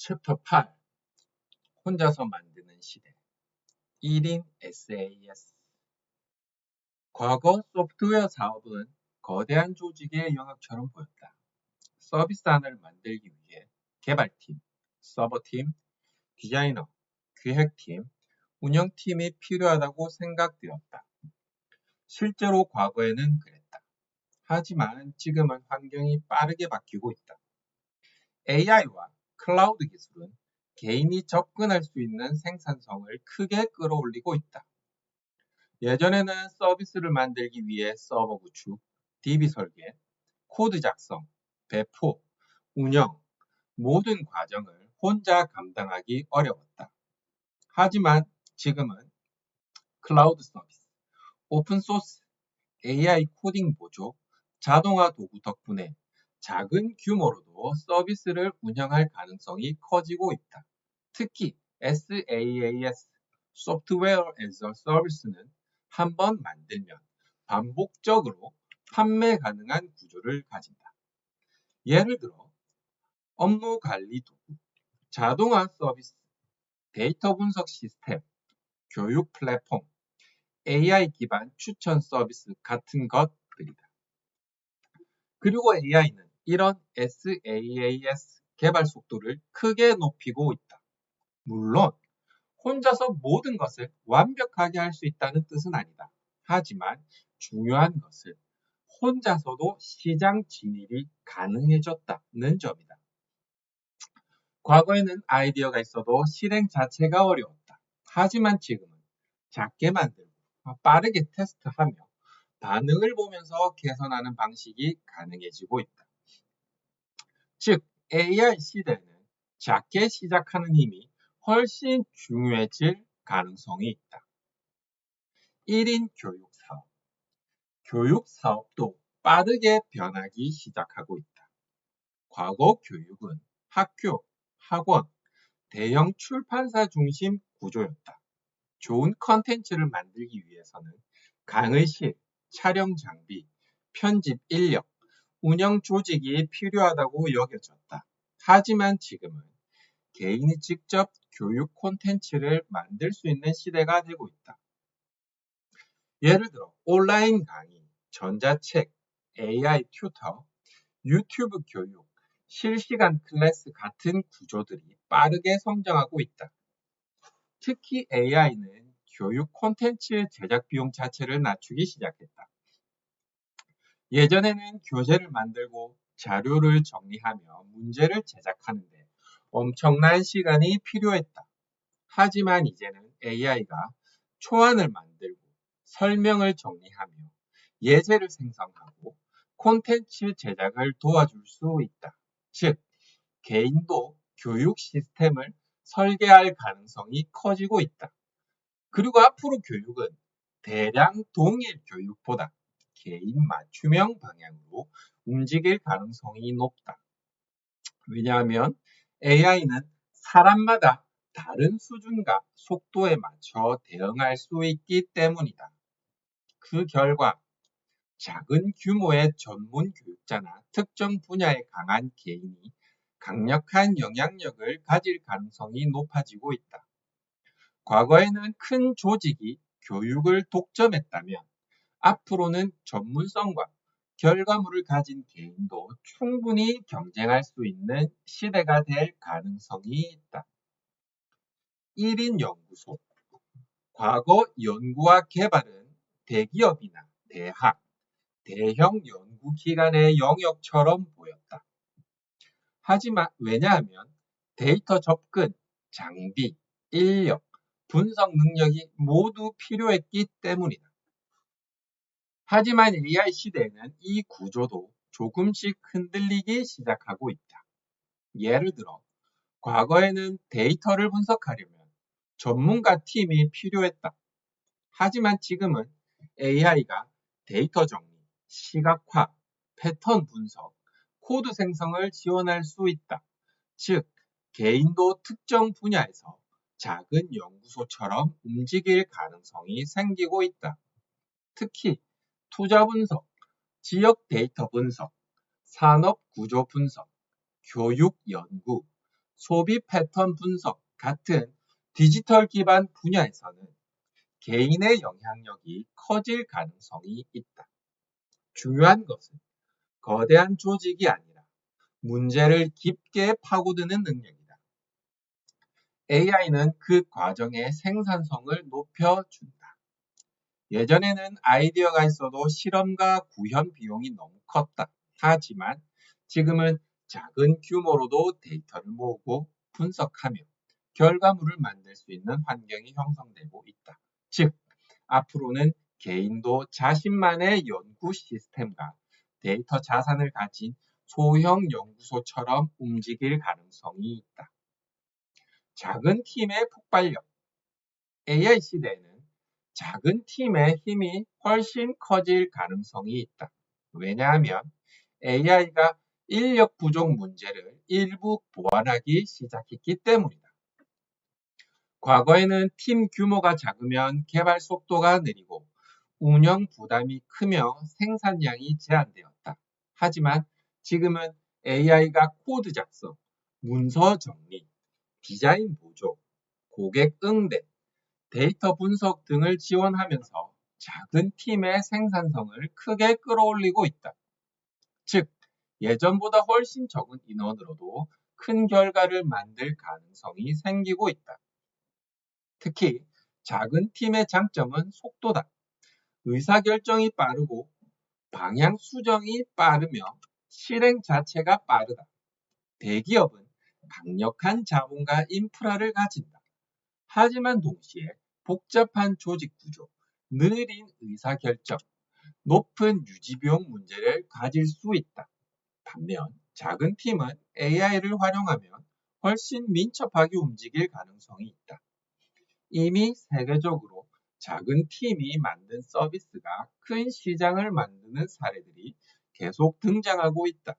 챕터 8 혼자서 만드는 시대 1인 SAS 과거 소프트웨어 사업은 거대한 조직의 영역처럼 보였다. 서비스 하나를 만들기 위해 개발팀, 서버팀, 디자이너, 기획팀, 운영팀이 필요하다고 생각되었다. 실제로 과거에는 그랬다. 하지만 지금은 환경이 빠르게 바뀌고 있다. AI와 클라우드 기술은 개인이 접근할 수 있는 생산성을 크게 끌어올리고 있다. 예전에는 서비스를 만들기 위해 서버 구축, DB 설계, 코드 작성, 배포, 운영, 모든 과정을 혼자 감당하기 어려웠다. 하지만 지금은 클라우드 서비스, 오픈소스, AI 코딩 보조, 자동화 도구 덕분에 작은 규모로도 서비스를 운영할 가능성이 커지고 있다. 특히 SaaS, Software as a Service는 한 번 만들면 반복적으로 판매 가능한 구조를 가진다. 예를 들어 업무 관리 도구, 자동화 서비스, 데이터 분석 시스템, 교육 플랫폼, AI 기반 추천 서비스 같은 것들이다. 그리고 AI는 이런 SaaS 개발 속도를 크게 높이고 있다. 물론 혼자서 모든 것을 완벽하게 할 수 있다는 뜻은 아니다. 하지만 중요한 것은 혼자서도 시장 진입이 가능해졌다는 점이다. 과거에는 아이디어가 있어도 실행 자체가 어려웠다. 하지만 지금은 작게 만들고 빠르게 테스트하며 반응을 보면서 개선하는 방식이 가능해지고 있다. 즉, AI 시대는 작게 시작하는 힘이 훨씬 중요해질 가능성이 있다. 1인 교육 사업. 교육 사업도 빠르게 변하기 시작하고 있다. 과거 교육은 학교, 학원, 대형 출판사 중심 구조였다. 좋은 컨텐츠를 만들기 위해서는 강의실, 촬영 장비, 편집 인력, 운영 조직이 필요하다고 여겨졌다. 하지만 지금은 개인이 직접 교육 콘텐츠를 만들 수 있는 시대가 되고 있다. 예를 들어 온라인 강의, 전자책, AI 튜터, 유튜브 교육, 실시간 클래스 같은 구조들이 빠르게 성장하고 있다. 특히 AI는 교육 콘텐츠 제작 비용 자체를 낮추기 시작했다. 예전에는 교재를 만들고 자료를 정리하며 문제를 제작하는데 엄청난 시간이 필요했다. 하지만 이제는 AI가 초안을 만들고 설명을 정리하며 예제를 생성하고 콘텐츠 제작을 도와줄 수 있다. 즉, 개인도 교육 시스템을 설계할 가능성이 커지고 있다. 그리고 앞으로 교육은 대량 동일 교육보다 개인 맞춤형 방향으로 움직일 가능성이 높다. 왜냐하면 AI는 사람마다 다른 수준과 속도에 맞춰 대응할 수 있기 때문이다. 그 결과 작은 규모의 전문 교육자나 특정 분야에 강한 개인이 강력한 영향력을 가질 가능성이 높아지고 있다. 과거에는 큰 조직이 교육을 독점했다면 앞으로는 전문성과 결과물을 가진 개인도 충분히 경쟁할 수 있는 시대가 될 가능성이 있다. 1인 연구소. 과거 연구와 개발은 대기업이나 대학, 대형 연구기관의 영역처럼 보였다. 하지만 왜냐하면 데이터 접근, 장비, 인력, 분석 능력이 모두 필요했기 때문이다. 하지만 AI 시대에는 이 구조도 조금씩 흔들리기 시작하고 있다. 예를 들어 과거에는 데이터를 분석하려면 전문가 팀이 필요했다. 하지만 지금은 AI가 데이터 정리, 시각화, 패턴 분석, 코드 생성을 지원할 수 있다. 즉, 개인도 특정 분야에서 작은 연구소처럼 움직일 가능성이 생기고 있다. 특히 투자 분석, 지역 데이터 분석, 산업 구조 분석, 교육 연구, 소비 패턴 분석 같은 디지털 기반 분야에서는 개인의 영향력이 커질 가능성이 있다. 중요한 것은 거대한 조직이 아니라 문제를 깊게 파고드는 능력이다. AI는 그 과정의 생산성을 높여준다. 예전에는 아이디어가 있어도 실험과 구현 비용이 너무 컸다. 하지만 지금은 작은 규모로도 데이터를 모으고 분석하며 결과물을 만들 수 있는 환경이 형성되고 있다. 즉, 앞으로는 개인도 자신만의 연구 시스템과 데이터 자산을 가진 소형 연구소처럼 움직일 가능성이 있다. 작은 팀의 폭발력. AI 시대에는 작은 팀의 힘이 훨씬 커질 가능성이 있다. 왜냐하면 AI가 인력 부족 문제를 일부 보완하기 시작했기 때문이다. 과거에는 팀 규모가 작으면 개발 속도가 느리고 운영 부담이 크며 생산량이 제한되었다. 하지만 지금은 AI가 코드 작성, 문서 정리, 디자인 보조, 고객 응대, 데이터 분석 등을 지원하면서 작은 팀의 생산성을 크게 끌어올리고 있다. 즉, 예전보다 훨씬 적은 인원으로도 큰 결과를 만들 가능성이 생기고 있다. 특히 작은 팀의 장점은 속도다. 의사결정이 빠르고 방향 수정이 빠르며 실행 자체가 빠르다. 대기업은 강력한 자본과 인프라를 가진다. 하지만 동시에 복잡한 조직 구조, 느린 의사결정, 높은 유지비용 문제를 가질 수 있다. 반면 작은 팀은 AI를 활용하면 훨씬 민첩하게 움직일 가능성이 있다. 이미 세계적으로 작은 팀이 만든 서비스가 큰 시장을 만드는 사례들이 계속 등장하고 있다.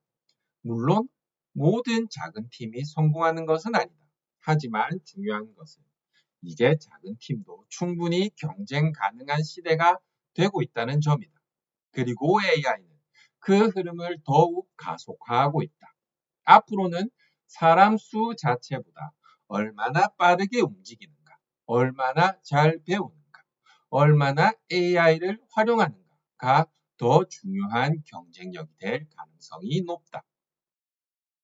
물론 모든 작은 팀이 성공하는 것은 아니다. 하지만 중요한 것은 이제 작은 팀도 충분히 경쟁 가능한 시대가 되고 있다는 점이다. 그리고 AI는 그 흐름을 더욱 가속화하고 있다. 앞으로는 사람 수 자체보다 얼마나 빠르게 움직이는가, 얼마나 잘 배우는가, 얼마나 AI를 활용하는가가 더 중요한 경쟁력이 될 가능성이 높다.